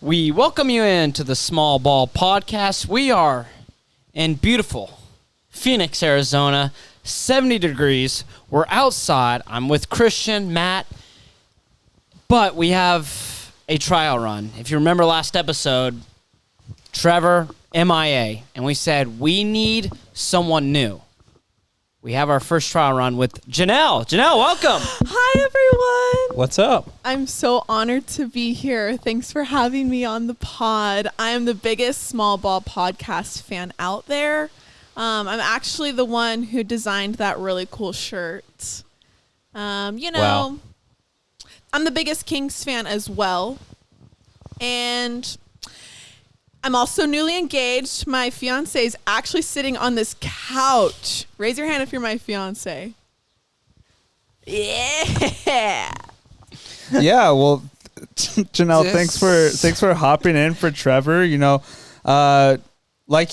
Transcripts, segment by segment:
We welcome you into the Small Ball Podcast. We are in beautiful Phoenix, Arizona, 70 degrees. We're outside. I'm with Christian, Matt, but we have a trial run. If you remember last episode, Trevor, MIA, and we said we need someone new. We have our first trial run with Janelle. Janelle, welcome. Hi, everyone. What's up? I'm so honored to be here. Thanks for having me on the pod. I am the biggest Small Ball Podcast fan out there. I'm actually the one who designed that really cool shirt. Wow. I'm the biggest Kings fan as well. And I'm also newly engaged. My fiance is actually sitting on this couch. Raise your hand if you're my fiance. Yeah. Yeah, well, Janelle, thanks for hopping in for Trevor. You know, like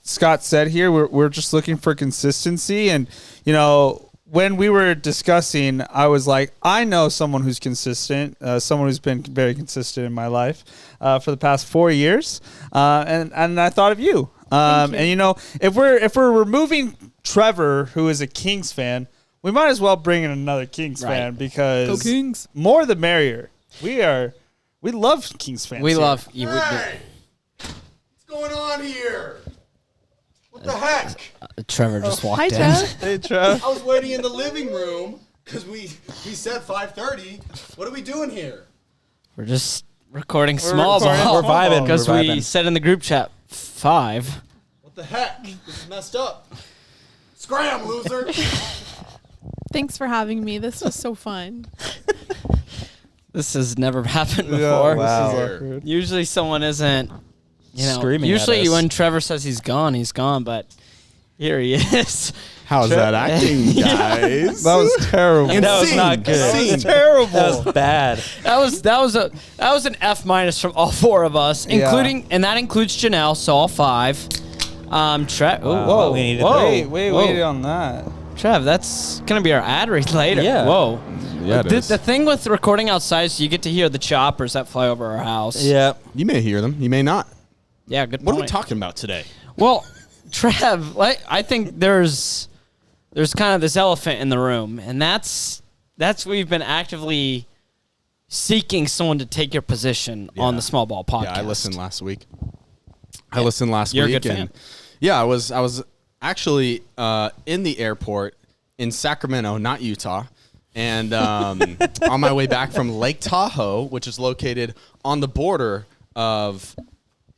Scott said here, we're just looking for consistency, and you know, when we were discussing, I was like, I know someone who's consistent, someone who's been very consistent in my life for the past 4 years, and I thought of you. And you know, if we're removing Trevor, who is a Kings fan, we might as well bring in another Kings fan because Go Kings. More the merrier. We love Kings fans. We here. love you. Hey! What's going on here? What the heck? Trevor just walked Hi, in. Trev. Hey, Trev. I was waiting in the living room because we said 5:30. What are we doing here? We're just recording small recording ball. We're vibing. Because We're we vibing. said in the group chat 5. What the heck? This is messed up. Scram, loser. Thanks for having me. This was so fun. This has never happened Yeah, before. Wow. This is awkward. Usually someone isn't, Screaming at Usually us. when Trevor says he's gone, but here he is. How's that acting, guys? That was terrible. That was not good. That was terrible. That was bad. That was an F- from all 4 of us, Yeah. and that includes Janelle, so all 5. Trev. Wow. Whoa, We needed wait on that. Trev, that's gonna be our ad read later. Yeah. Whoa. Yeah, it is. The thing with recording outside is you get to hear the choppers that fly over our house. Yeah. You may hear them. You may not. Yeah, good What are we point. talking about today? Well, Trev, I think there's kind of this elephant in the room, and that's we've been actively seeking someone to take your position on the Small Ball Podcast. Yeah, I listened last week. You're a good fan. Yeah, I was actually in the airport in Sacramento, not Utah, and on my way back from Lake Tahoe, which is located on the border of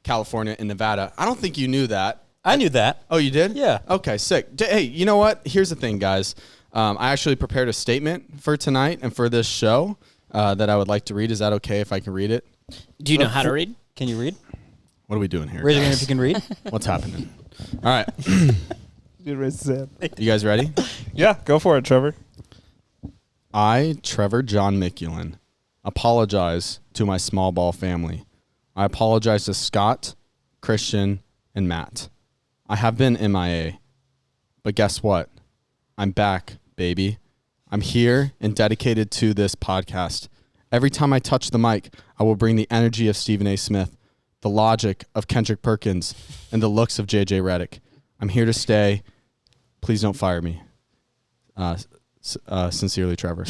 California and Nevada. I don't think you knew that. I knew that. Oh, you did? Yeah. Okay, sick. Hey, you know what? Here's the thing, guys. I actually prepared a statement for tonight and for this show that I would like to read. Is that okay if I can read it? Do you know how to read? Can you read? What are we doing here? Raise your hand guys? if you can read. What's happening? All right. You guys ready? Yeah, go for it, Trevor. I, Trevor John Mikulin, apologize to my small ball family. I apologize to Scott, Christian, and Matt. I have been MIA, but guess what? I'm back, baby. I'm here and dedicated to this podcast. Every time I touch the mic, I will bring the energy of Stephen A. Smith, the logic of Kendrick Perkins, and the looks of J.J. Redick. I'm here to stay. Please don't fire me. Sincerely, Trevor.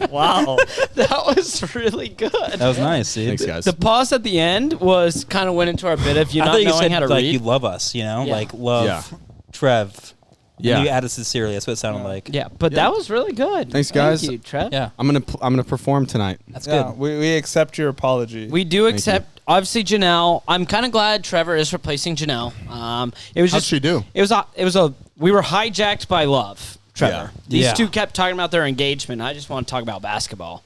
Wow, that was really good. That was nice, dude. Thanks, guys. The pause at the end was kind of went into our bit of you I not thought you knowing said how to like read. you love us, you know, Yeah. like love Yeah. Trev. Yeah. And you added sincerely. That's what it sounded like. Yeah, but that was really good. Thanks, guys. Thank you, Trev. Yeah. I'm gonna perform tonight. That's Yeah, good. we accept your apology. We do Thank accept, obviously, Janelle. I'm kind of glad Trevor is replacing Janelle. It was How'd just she do? It was a. We were hijacked by love, Trevor. Yeah. These Yeah. two kept talking about their engagement. I just want to talk about basketball.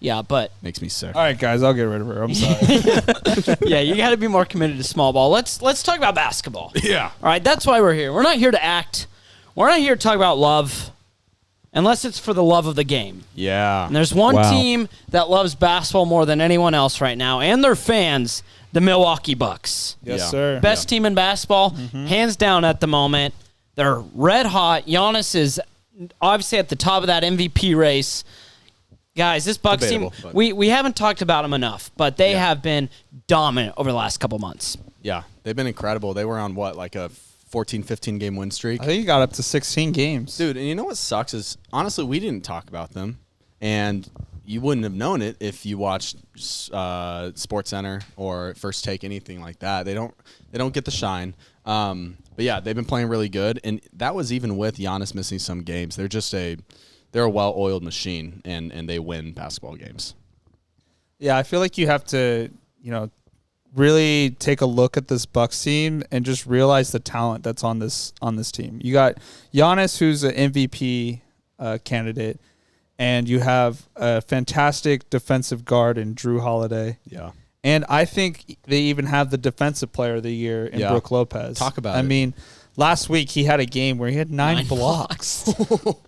Yeah, but Makes me sick. All right, guys, I'll get rid of her. I'm sorry. yeah, you got to be more committed to small ball. Let's talk about basketball. Yeah. All right, that's why we're here. We're not here to act. We're not here to talk about love, unless it's for the love of the game. Yeah. And there's one Wow. team that loves basketball more than anyone else right now, and their fans, the Milwaukee Bucks. Yes, Yeah. sir. Best team in basketball, hands down at the moment. They're red hot. Giannis is obviously at the top of that MVP race. Guys, this Bucks team, Debatable, but- we haven't talked about them enough, but they Yeah. have been dominant over the last couple months. Yeah, they've been incredible. They were on like a 14, 15 game win streak. I think he got up to 16 games. Dude, and you know what sucks is, honestly, we didn't talk about them, and you wouldn't have known it if you watched SportsCenter or First Take, anything like that. They don't get the shine. But yeah, they've been playing really good, and that was even with Giannis missing some games. They're a well-oiled machine, and they win basketball games. Yeah, I feel like you have to, really take a look at this Bucks team and just realize the talent that's on this team. You got Giannis, who's an MVP candidate, and you have a fantastic defensive guard in Drew Holiday. Yeah. And I think they even have the defensive player of the year in Brook Lopez. Talk about it. I mean, last week he had a game where he had 9 blocks.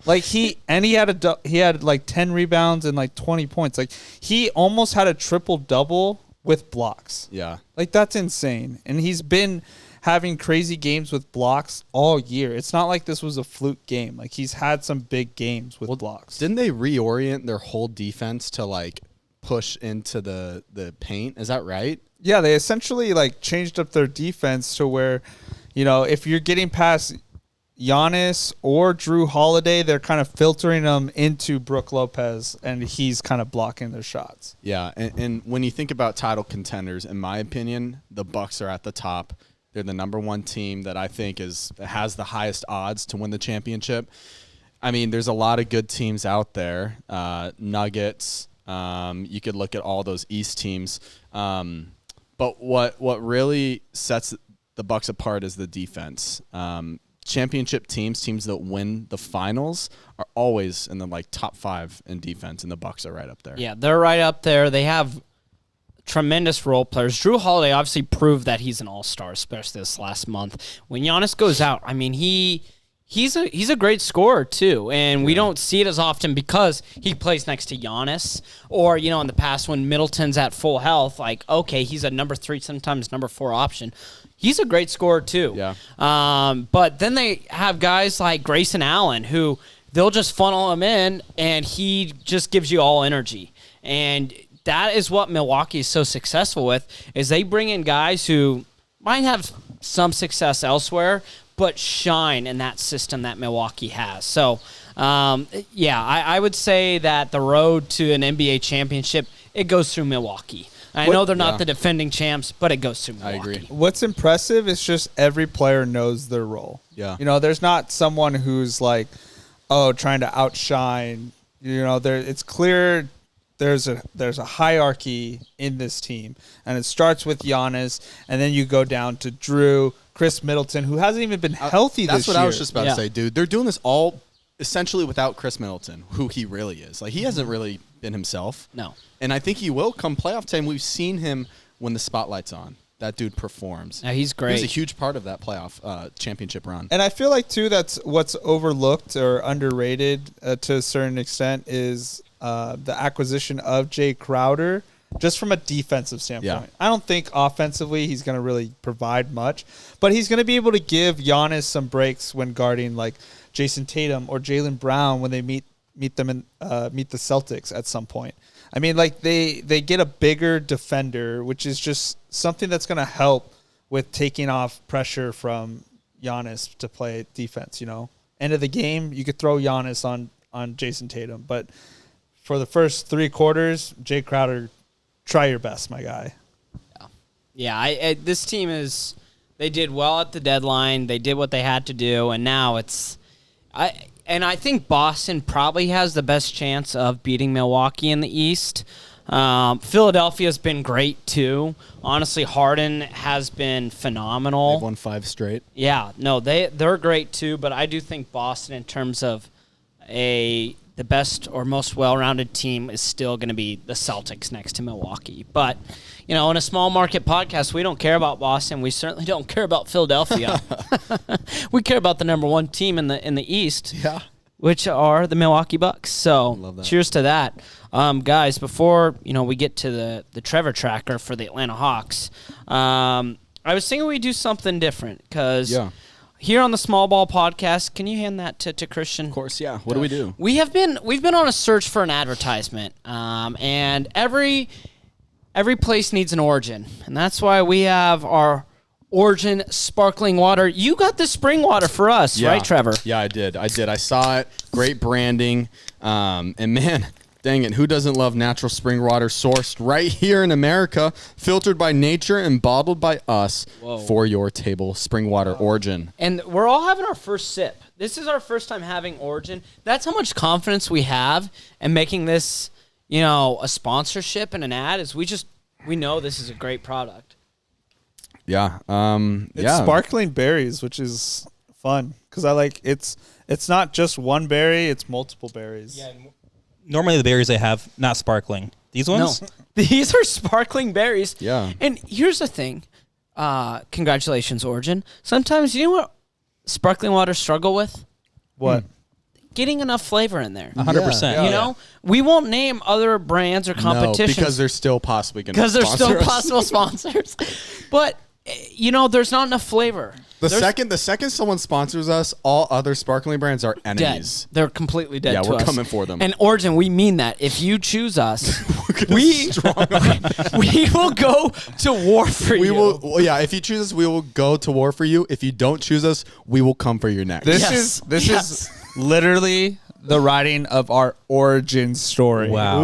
Like he had like 10 rebounds and like 20 points. Like he almost had a triple double with blocks. Yeah. Like that's insane. And he's been having crazy games with blocks all year. It's not like this was a fluke game. Like he's had some big games with blocks. Didn't they reorient their whole defense to like push into the paint? Is that right? Yeah, they essentially like changed up their defense to where, if you're getting past Giannis or Drew Holiday, they're kind of filtering them into Brook Lopez, and he's kind of blocking their shots. Yeah, and when you think about title contenders, in my opinion, the Bucks are at the top. They're the number one team that I think has the highest odds to win the championship. I mean, there's a lot of good teams out there. Nuggets. You could look at all those East teams. But what really sets the Bucks apart is the defense. Championship teams that win the finals are always in the like top 5 in defense, and the Bucks are right up there. Yeah, they're right up there. They have tremendous role players. Drew Holiday obviously proved that he's an all-star, especially this last month. When Giannis goes out, I mean, he's a great scorer too, and we don't see it as often because he plays next to Giannis. Or in the past when Middleton's at full health, like okay, he's a number 3, sometimes number 4 option. He's a great scorer too. Yeah. But then they have guys like Grayson Allen who they'll just funnel him in, and he just gives you all energy. And that is what Milwaukee is so successful with, is they bring in guys who might have some success elsewhere, but shine in that system that Milwaukee has. So, I would say that the road to an NBA championship, it goes through Milwaukee. I know they're not the defending champs, but it goes through Milwaukee. I agree. What's impressive is just every player knows their role. Yeah. There's not someone who's like, trying to outshine. It's clear there's a hierarchy in this team, and it starts with Giannis, and then you go down to Drew, Chris Middleton, who hasn't even been healthy this year. That's what I was just about to say, dude. They're doing this all essentially without Chris Middleton, who he really is. Like, he hasn't really been himself. No. And I think he will come playoff time. We've seen him when the spotlight's on. That dude performs. Yeah, he's great. He's a huge part of that playoff championship run. And I feel like, too, that's what's overlooked or underrated to a certain extent is the acquisition of Jay Crowder, just from a defensive standpoint. Yeah. I don't think offensively he's going to really provide much, but he's going to be able to give Giannis some breaks when guarding like Jason Tatum or Jaylen Brown when they meet them and meet the Celtics at some point. I mean, like they get a bigger defender, which is just something that's going to help with taking off pressure from Giannis to play defense. End of the game, you could throw Giannis on Jason Tatum, but for the first 3 quarters, Jay Crowder, try your best, my guy. Yeah, this team they did well at the deadline. They did what they had to do, and now I think Boston probably has the best chance of beating Milwaukee in the East. Philadelphia's been great too. Honestly, Harden has been phenomenal. They've won 5 straight. Yeah, no, they're great too, but I do think Boston, in terms of the best or most well-rounded team, is still going to be the Celtics next to Milwaukee. But, in a small market podcast, we don't care about Boston. We certainly don't care about Philadelphia. We care about the number 1 team in the East, which are the Milwaukee Bucks. So, cheers to that. Guys, before, we get to the Trevor tracker for the Atlanta Hawks, I was thinking we'd do something different because here on the Small Ball Podcast, can you hand that to Christian? Of course, yeah. What do we do? We've been on a search for an advertisement, and every place needs an Origin, and that's why we have our Origin sparkling water. You got the spring water for us, right, Trevor? Yeah, I did. I saw it. Great branding. And man, dang it, who doesn't love natural spring water sourced right here in America, filtered by nature and bottled by us for your table? Spring water Origin. And we're all having our first sip. This is our first time having Origin. That's how much confidence we have in making this, a sponsorship and an ad. Is we know this is a great product. Yeah. It's sparkling berries, which is fun because I like it's not just one berry; it's multiple berries. Yeah. Normally the berries they have not sparkling. These ones? No, these are sparkling berries. Yeah. And here's the thing. Congratulations, Origin. Sometimes you know what sparkling water struggle with? What? Getting enough flavor in there. 100%. You know, we won't name other brands or competitions No, because they're still possibly going to because they're still possible sponsors. But there's not enough flavor. The second someone sponsors us, all other sparkling brands are enemies. Dead. They're completely dead. Yeah, to we're us. coming for them. And Origin, we mean that. If you choose us, we will go to war for you. We will. Well, yeah, if you choose us, we will go to war for you. If you don't choose us, we will come for your neck. This is literally the writing of our origin story. Wow.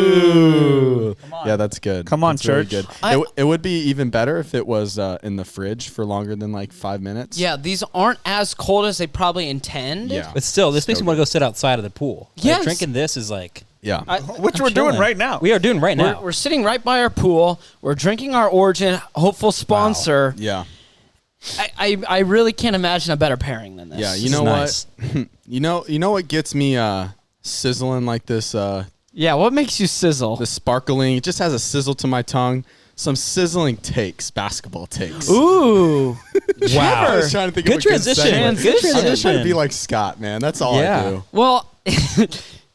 Ooh. Yeah, that's good. Come on, that's really church. good. It would be even better if it was in the fridge for longer than like 5 minutes. Yeah, these aren't as cold as they probably intend. Yeah. But still, this makes me want to go sit outside of the pool. Like, Yes. drinking this is like... Yeah. Which we're doing right now. We are doing right now. We're sitting right by our pool. We're drinking our Origin hopeful sponsor. Yeah. I really can't imagine a better pairing than this. Yeah. You This know is what? nice. you know what gets me sizzling like this? Yeah, what makes you sizzle? The sparkling. It just has a sizzle to my tongue. Some sizzling takes, basketball takes. Ooh. Wow. I was trying to think Good of a transition. segue. Man, good I'm just trying to transition. be like Scott, man. That's all I Yeah. do.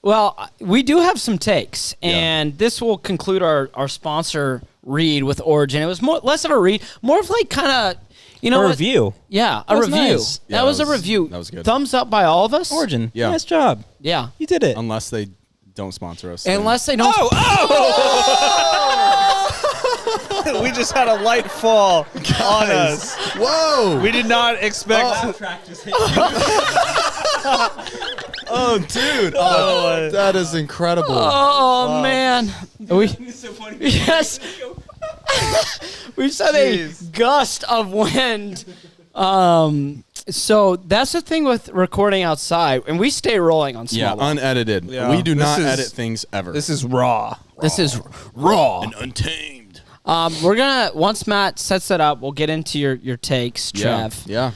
Well, we do have some takes, and this will conclude our sponsor read with Origin. It was less of a read, more of like kind of, A review. Yeah, a That was review. nice. Yeah, that was a that was- review. that was good. Thumbs up by all of us. Origin. Yeah. Nice job. Yeah. You did it. Unless they don't sponsor us. then- Unless they don't. We just had a light fall on us. Whoa! We did not expect. Oh, dude! Oh, that is incredible. Oh man. Yes. We just had a gust of wind. So that's the thing with recording outside, and we stay rolling on small Yeah, ball. unedited. Yeah. We do This not is- edit things ever. This is raw. This is raw. and untamed. We're gonna once Matt sets it up, we'll get into your takes, Trev. Yeah.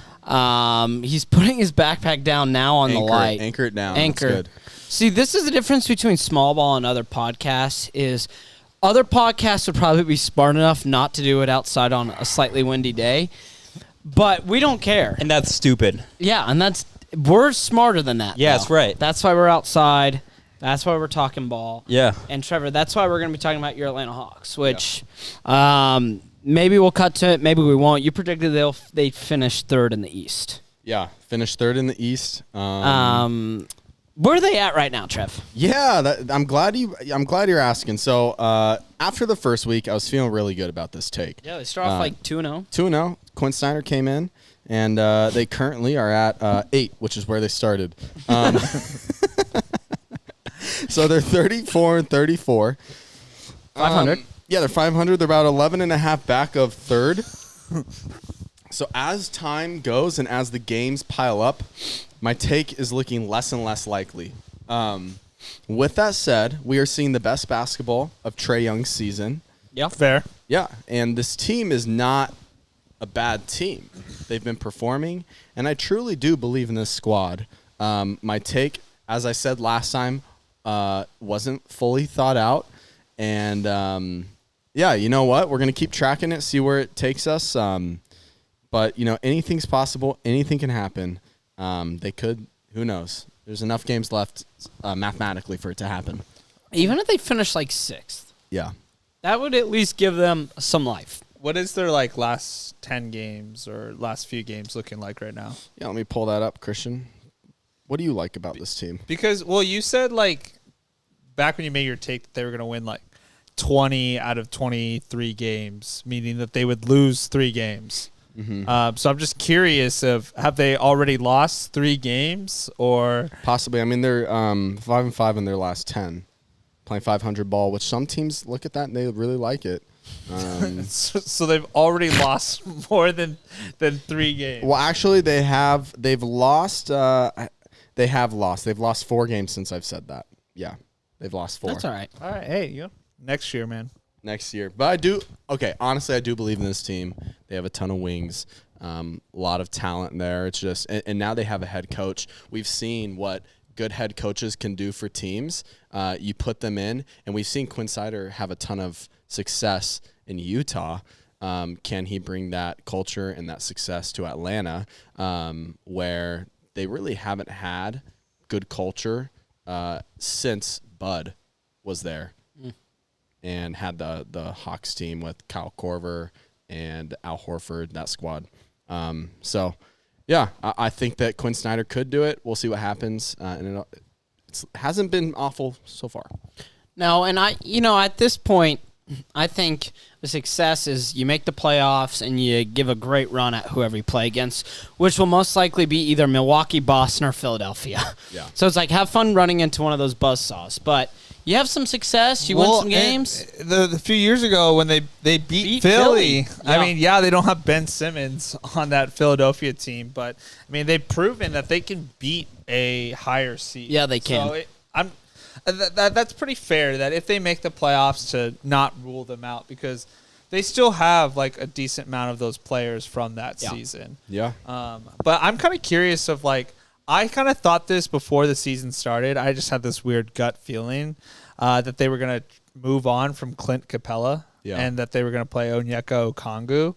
He's putting his backpack down now on the light. Anchor it down. Anchor. That's good. See, this is the difference between small ball and other podcasts. Is other podcasts would probably be smart enough not to do it outside on a slightly windy day, but we don't care. And that's stupid. Yeah, and we're smarter than that. Yeah, though. that's right. That's why we're outside. That's why we're talking ball. Yeah. And Trevor, that's why we're going to be talking about your Atlanta Hawks, which maybe we'll cut to it, maybe we won't. You predicted they finish third in the East. Yeah. Finished third in the East. Where are they at right now, Trev? Yeah, I'm glad you're asking. So after the first week, I was feeling really good about this take. Yeah, they start off like 2-0. 2-0. Quinn Snyder came in, and they currently are at 8, which is where they started. So they're 34-34. 500. Yeah, they're 500. They're about 11 and a half back of third. So as time goes and as the games pile up, my take is looking less and less likely. With that said, we are seeing the best basketball of Trae Young's season. Yeah. Fair. Yeah, and this team is not a bad team. They've been performing, and I truly do believe in this squad. My take, as I said last time, wasn't fully thought out. And, yeah, you know what? We're going to keep tracking it, see where it takes us. But, anything's possible. Anything can happen. They could. Who knows? There's enough games left mathematically for it to happen. Even if they finish like 6th, Yeah. that would at least give them some life. what is their like last 10 games or last few games looking like right now? Yeah, let me pull that up, Christian. What do you like about this team? Because you said like back when you made your take that they were going to win like 20 out of 23 games, meaning that they would lose 3 games. Mm-hmm. So I'm just curious have they already lost 3 games or Possibly. I mean, they're 5-5 in their last 10, playing 500 ball, which some teams look at that and they really like it. so they've already lost more than 3 games. Well, actually, they've lost. They have lost. They've lost 4 games since I've said that. Yeah, they've lost 4. That's all right. All right, hey, next year, man. Next year. But honestly, I do believe in this team. They have a ton of wings, a lot of talent there. It's just, and now they have a head coach. We've seen what good head coaches can do for teams. You put them in, and we've seen Quinn Snyder have a ton of success in Utah. Can he bring that culture and that success to Atlanta, where they really haven't had good culture since Bud was there? And had the Hawks team with Kyle Korver and Al Horford, that squad. So, yeah, I think that Quinn Snyder could do it. We'll see what happens. And it hasn't been awful so far. No, and at this point, I think the success is you make the playoffs and you give a great run at whoever you play against, which will most likely be either Milwaukee, Boston, or Philadelphia. Yeah. So it's like have fun running into one of those buzzsaws. But you have some success. You win some games. The few years ago when they beat Philly. Yeah. I mean, they don't have Ben Simmons on that Philadelphia team, but I mean they've proven that they can beat a higher seed. Yeah, they can. So that's pretty fair that if they make the playoffs to not rule them out because they still have like a decent amount of those players from that season. Yeah. But I'm kind of curious of like I kind of thought this before the season started. I just had this weird gut feeling that they were going to move on from Clint Capella and that they were going to play Onyeka Okongwu.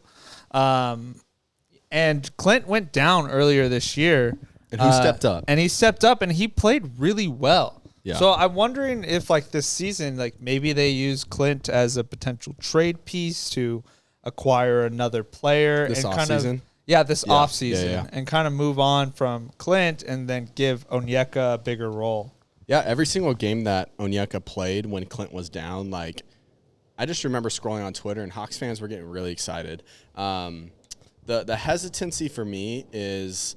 And Clint went down earlier this year. And he stepped up. And he stepped up and he played really well. Yeah. So I'm wondering if like this season, like maybe they use Clint as a potential trade piece to acquire another player This and offseason? this offseason and kind of move on from Clint and then give Onyeka a bigger role. Yeah, every single game that Onyeka played when Clint was down, like I just remember scrolling on Twitter and Hawks fans were getting really excited. The hesitancy for me is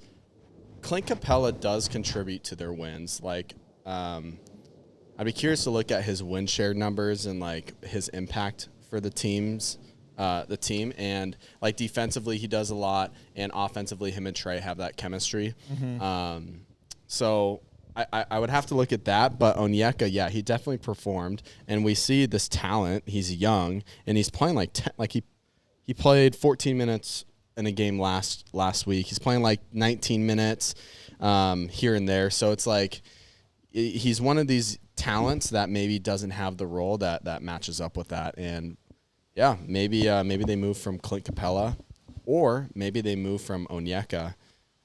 Clint Capella does contribute to their wins. Like I'd be curious to look at his win share numbers and like his impact for the team, and like defensively he does a lot, and offensively him and Trey have that chemistry. So I would have to look at that, but Onyeka, he definitely performed, and we see this talent. He's young and he's playing he played 14 minutes in a game last week. He's playing like 19 minutes here and there, so it's like he's one of these talents that maybe doesn't have the role that matches up with that. And maybe they move from Clint Capella, or maybe they move from Onyeka,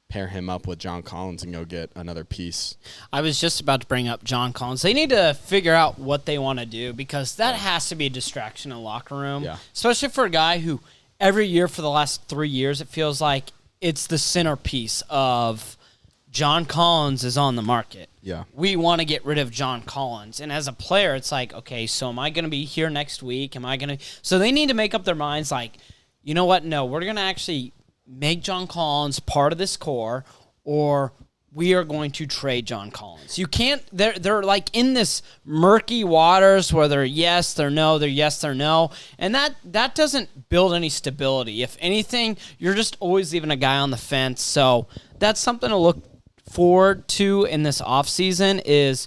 pair him up with John Collins and go get another piece. I was just about to bring up John Collins. They need to figure out what they want to do because that has to be a distraction in the locker room, especially for a guy who every year for the last 3 years it feels like it's the centerpiece of John Collins is on the market. Yeah. We want to get rid of John Collins. And as a player, it's like, okay, so am I going to be here next week? So they need to make up their minds like, you know what? No, we're going to actually make John Collins part of this core, or we are going to trade John Collins. You can't, they're like in this murky waters where they're yes, they're no, they're yes, they're no. And that doesn't build any stability. If anything, you're just always leaving a guy on the fence. So that's something to look forward to in this offseason is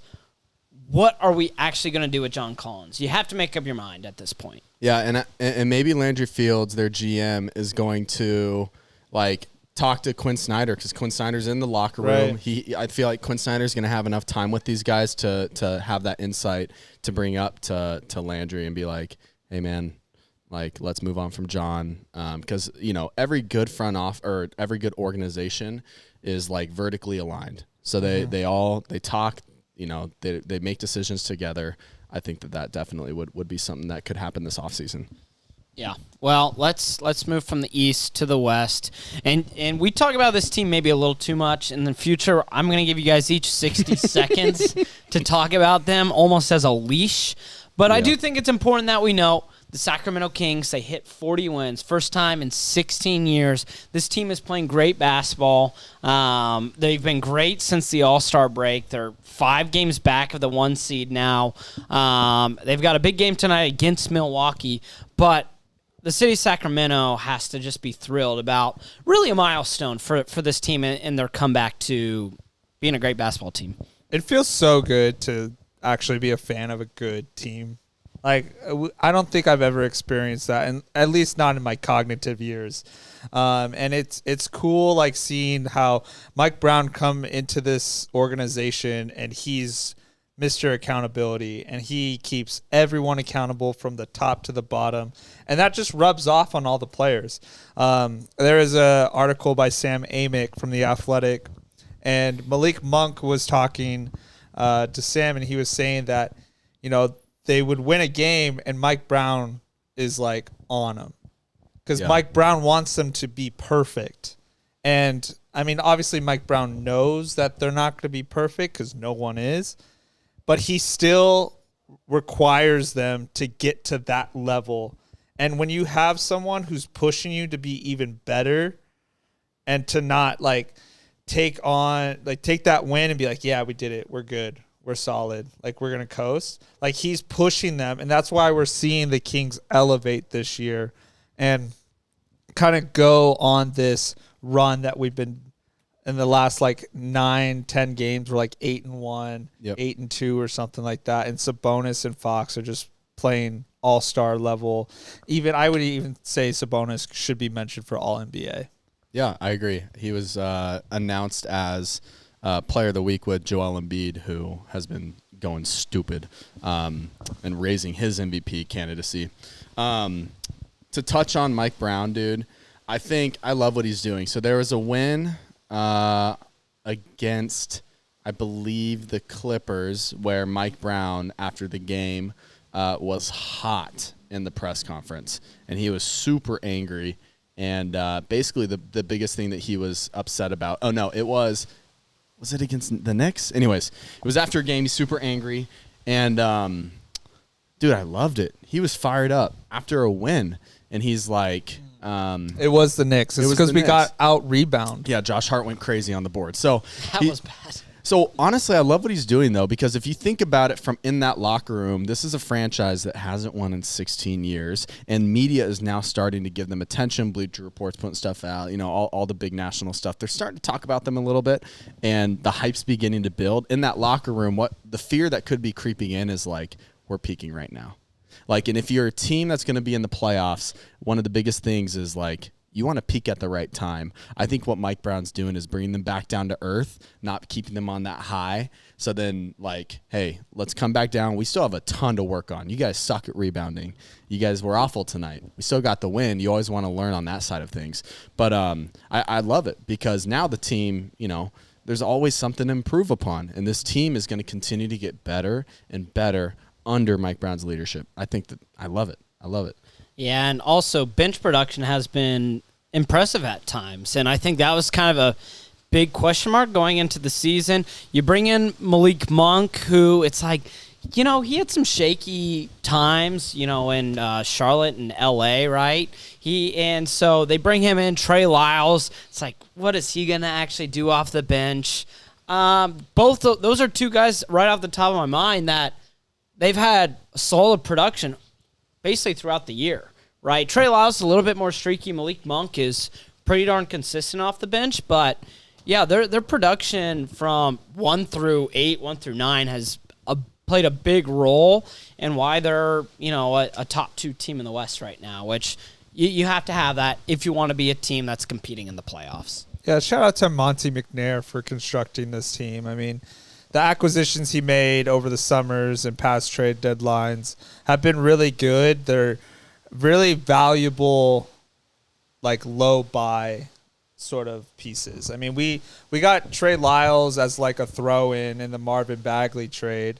what are we actually going to do with John Collins? You have to make up your mind at this point. Yeah, and maybe Landry Fields, their GM, is going to like talk to Quinn Snyder because Quinn Snyder's in the locker room. Right. I feel like Quinn Snyder's going to have enough time with these guys to have that insight to bring up to Landry and be like, hey man, like let's move on from John, because every good front off or every good organization is like vertically aligned. So they talk, they make decisions together. I think that definitely would be something that could happen this offseason. Yeah. Well, let's move from the East to the West. And we talk about this team maybe a little too much. In the future, I'm going to give you guys each 60 seconds to talk about them almost as a leash. But I do think it's important that we know the Sacramento Kings, they hit 40 wins. First time in 16 years. This team is playing great basketball. They've been great since the All-Star break. They're 5 games back of the 1 seed now. They've got a big game tonight against Milwaukee. But the city of Sacramento has to just be thrilled about really a milestone for this team and their comeback to being a great basketball team. It feels so good to actually be a fan of a good team. Like, I don't think I've ever experienced that, and at least not in my cognitive years. And it's cool, like, seeing how Mike Brown come into this organization, and he's Mr. Accountability, and he keeps everyone accountable from the top to the bottom, and that just rubs off on all the players. There is an article by Sam Amick from The Athletic, and Malik Monk was talking to Sam, and he was saying that, you know, they would win a game and Mike Brown is like on them because Mike Brown wants them to be perfect. And I mean, obviously Mike Brown knows that they're not going to be perfect because no one is, but he still requires them to get to that level. And when you have someone who's pushing you to be even better and to not like take that win and be like, yeah, we did it. We're good. We're solid. Like, we're going to coast. Like, he's pushing them, and that's why we're seeing the Kings elevate this year and kind of go on this run that we've been in the last, 9-10 games. We're, 8-1, 8-2 or something like that. And Sabonis and Fox are just playing all-star level. I would even say Sabonis should be mentioned for All-NBA. Yeah, I agree. He was announced as Player of the Week with Joel Embiid, who has been going stupid and raising his MVP candidacy. To touch on Mike Brown, dude, I love what he's doing. So there was a win against, I believe, the Clippers, where Mike Brown, after the game, was hot in the press conference, and he was super angry. And basically the biggest thing that he was upset about, was it against the Knicks? Anyways, it was after a game. He's super angry. And, dude, I loved it. He was fired up after a win. And he's like... it was the Knicks. It's because we got out-rebound. Yeah, Josh Hart went crazy on the board. So That was bad. So, honestly, I love what he's doing, though, because if you think about it from in that locker room, this is a franchise that hasn't won in 16 years, and media is now starting to give them attention. Bleacher Report's putting stuff out, all the big national stuff. They're starting to talk about them a little bit, and the hype's beginning to build. In that locker room, what the fear that could be creeping in is, we're peaking right now. And if you're a team that's going to be in the playoffs, one of the biggest things is, you want to peak at the right time. I think what Mike Brown's doing is bringing them back down to earth, not keeping them on that high. So then, hey, let's come back down. We still have a ton to work on. You guys suck at rebounding. You guys were awful tonight. We still got the win. You always want to learn on that side of things. But I love it because now the team, there's always something to improve upon. And this team is going to continue to get better and better under Mike Brown's leadership. I think that I love it. I love it. Yeah, and also bench production has been impressive at times, and I think that was kind of a big question mark going into the season. You bring in Malik Monk, who it's he had some shaky times, in Charlotte and L.A., right? And so they bring him in, Trey Lyles. It's what is he going to actually do off the bench? Those are two guys right off the top of my mind that they've had solid production basically throughout the year, right? Trey Lyles is a little bit more streaky. Malik Monk is pretty darn consistent off the bench, but yeah, their production from 1 through 8, 1 through 9 has played a big role in why they're a top 2 team in the West right now, which you have to have that if you want to be a team that's competing in the playoffs. Yeah, shout out to Monty McNair for constructing this team. I mean, the acquisitions he made over the summers and past trade deadlines have been really good. They're really valuable, low buy sort of pieces. I mean, we got Trey Lyles as a throw in the Marvin Bagley trade,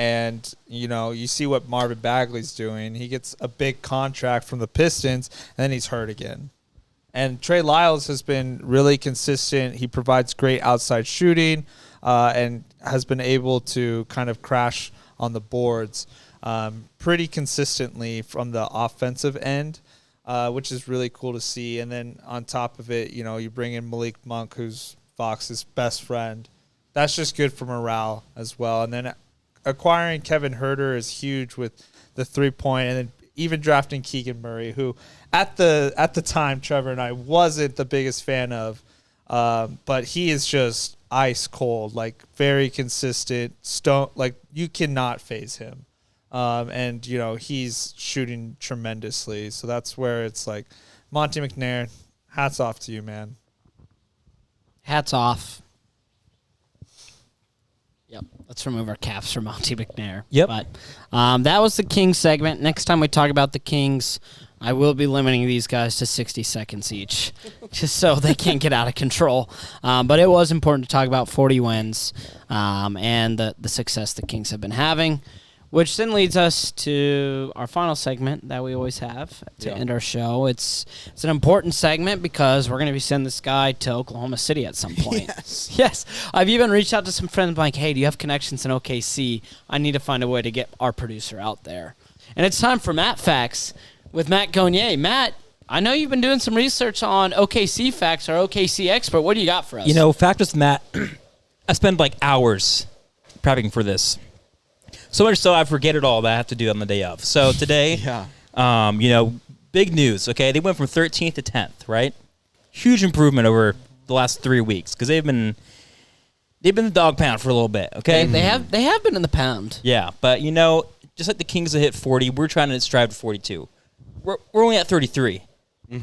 And, you see what Marvin Bagley's doing. He gets a big contract from the Pistons, and then he's hurt again. And Trey Lyles has been really consistent. He provides great outside shooting and has been able to kind of crash on the boards pretty consistently from the offensive end, which is really cool to see. And then on top of it, you bring in Malik Monk, who's Fox's best friend. That's just good for morale as well. And then acquiring Kevin Huerter is huge with the 3-point, and then even drafting Keegan Murray, who at the time Trevor and I wasn't the biggest fan of, but he is just ice cold, like very consistent. Like you cannot phase him, and he's shooting tremendously. So that's where it's like, Monte McNair, hats off to you, man. Hats off. Yep. Let's remove our caps for Monte McNair. Yep. But that was the Kings segment. Next time we talk about the Kings, I will be limiting these guys to 60 seconds each, just so they can't get out of control. But it was important to talk about 40 wins and the success the Kings have been having, which then leads us to our final segment that we always have to end our show. It's an important segment because we're going to be sending this guy to Oklahoma City at some point. Yes. I've even reached out to some friends like, hey, do you have connections in OKC? I need to find a way to get our producer out there. And it's time for Matt Facts with Matt Gonier. Matt, I know you've been doing some research on OKC Facts, our OKC expert. What do you got for us? Fact with Matt, I spend like hours prepping for this. So much so I forget it all that I have to do on the day of. So today, big news, okay? They went from 13th to 10th, right? Huge improvement over the last 3 weeks because they've been the dog pound for a little bit, okay? They have been in the pound. Yeah, but just like the Kings that hit 40, we're trying to strive to 42. We're only at 33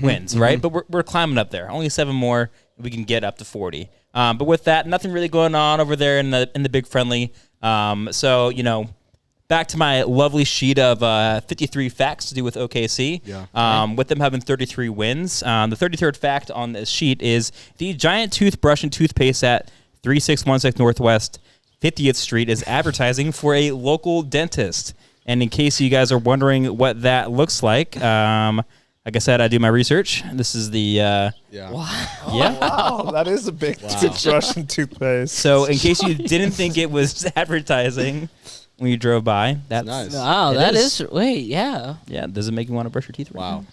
wins, right? But we're climbing up there. Only 7 more, we can get up to 40. But with that, nothing really going on over there in the big friendly. Back to my lovely sheet of 53 facts to do with OKC. Yeah. With them having 33 wins. The 33rd fact on this sheet is the giant toothbrush and toothpaste at 3616 Northwest 50th Street is advertising for a local dentist. And in case you guys are wondering what that looks like I said, I do my research. This is the Wow. Yeah. Wow, that is a big toothbrush and toothpaste. So in case you didn't think it was advertising when you drove by, that's nice. Wow, that is. Wait, yeah. Yeah, does it make you want to brush your teeth? Wow.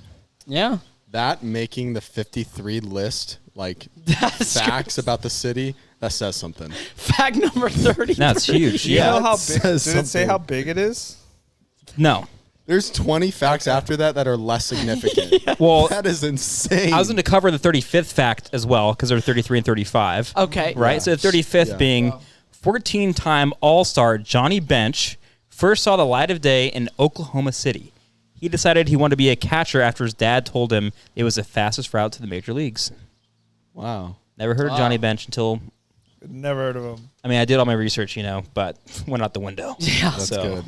Yeah. That making the 53 list, like That's facts about the city, that says something. Fact number 30. That's huge. Do you Yeah. know how It big? Did says it say something. how big it is? No. There's 20 facts after that are less significant. Well, That is insane. I was going to cover the 35th fact as well because there are 33 and 35. Okay. Right? So the 35th being 14-time All-Star Johnny Bench first saw the light of day in Oklahoma City. He decided he wanted to be a catcher after his dad told him it was the fastest route to the major leagues. Wow. Never heard of Johnny Bench until, Never heard of him. I mean, I did all my research, but went out the window. Yeah. That's So- good.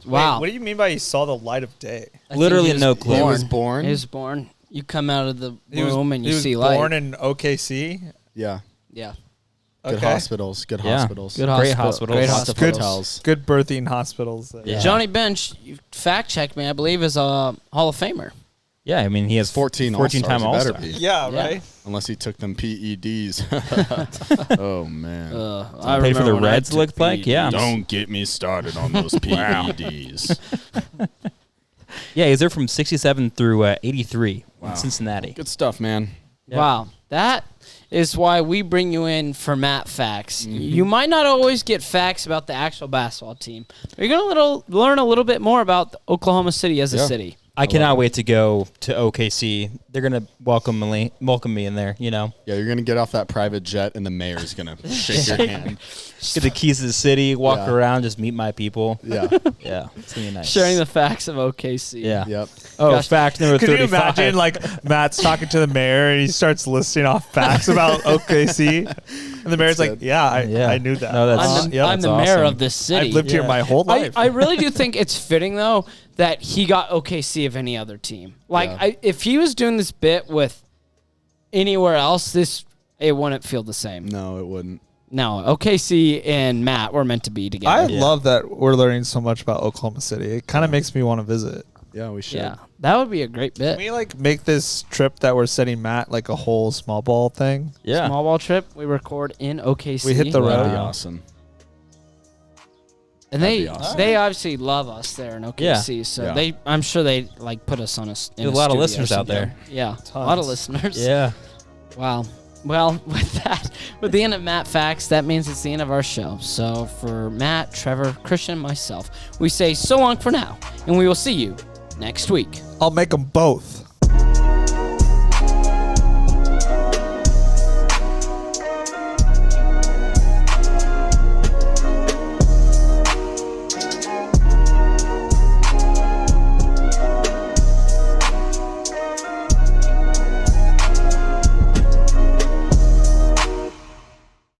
Wow. Wait, what do you mean by he saw the light of day? I think Literally he no clue. He was born? He was born. You come out of the He was, womb and he you was see light. born in OKC. Yeah. Yeah. Good Okay. hospitals. Good Yeah. hospitals. Good Great hospital. hospitals. Great Lots of hospitals. hotels. Good birthing hospitals. There. Yeah. Johnny Bench, you fact checked me, I believe, is a Hall of Famer. Yeah, I mean, he has 14 14-time All-Stars. It All-Star. better be. Yeah, Yeah. right. Unless he took them PEDs. Oh, man. I Played for the remember when I Reds, took looked like. Yeah. Don't get me started on those PEDs. Yeah, he's there from 67 through 83 in Cincinnati. Good stuff, man. Yeah. Wow. That is why we bring you in for Matt Facts. You might not always get facts about the actual basketball team. But you're going to learn a little bit more about Oklahoma City as a Yeah. city. I cannot wait to go to OKC. They're going to welcome me in there, Yeah, you're going to get off that private jet and the mayor's going to shake your hand. Get the keys to the city, walk Yeah. around, just meet my people. Yeah. Yeah, it's going to be nice. Sharing the facts of OKC. Yeah. Yep. Oh, Gosh. fact number Could you 35. imagine, like, Matt's talking to the mayor and he starts listing off facts about OKC? And the mayor's like, good. yeah, I knew that. No, that's- I'm the, Yep. I'm the That's mayor awesome. of this city. I've lived here my whole life. I really do think it's fitting, though, that he got OKC of any other team. Like, Yeah. if he was doing this bit with anywhere else, it wouldn't feel the same. No, it wouldn't. No, OKC and Matt were meant to be together. I love that we're learning so much about Oklahoma City. It kind of makes me want to visit. Yeah, we should. Yeah, that would be a great bit. Can we like make this trip that we're setting Matt like a whole small ball thing? Yeah. Small ball trip. We record in OKC. We hit the road. That'd be awesome. And That'd they be awesome. they obviously love us there in OKC. So Yeah. I'm sure they like put us on a. In There's a lot of listeners out there. Yeah, a lot of listeners. Yeah. Wow. Well, with the end of Matt Facts, that means it's the end of our show. So for Matt, Trevor, Christian, and myself, we say so long for now, and we will see you next week. I'll make them both.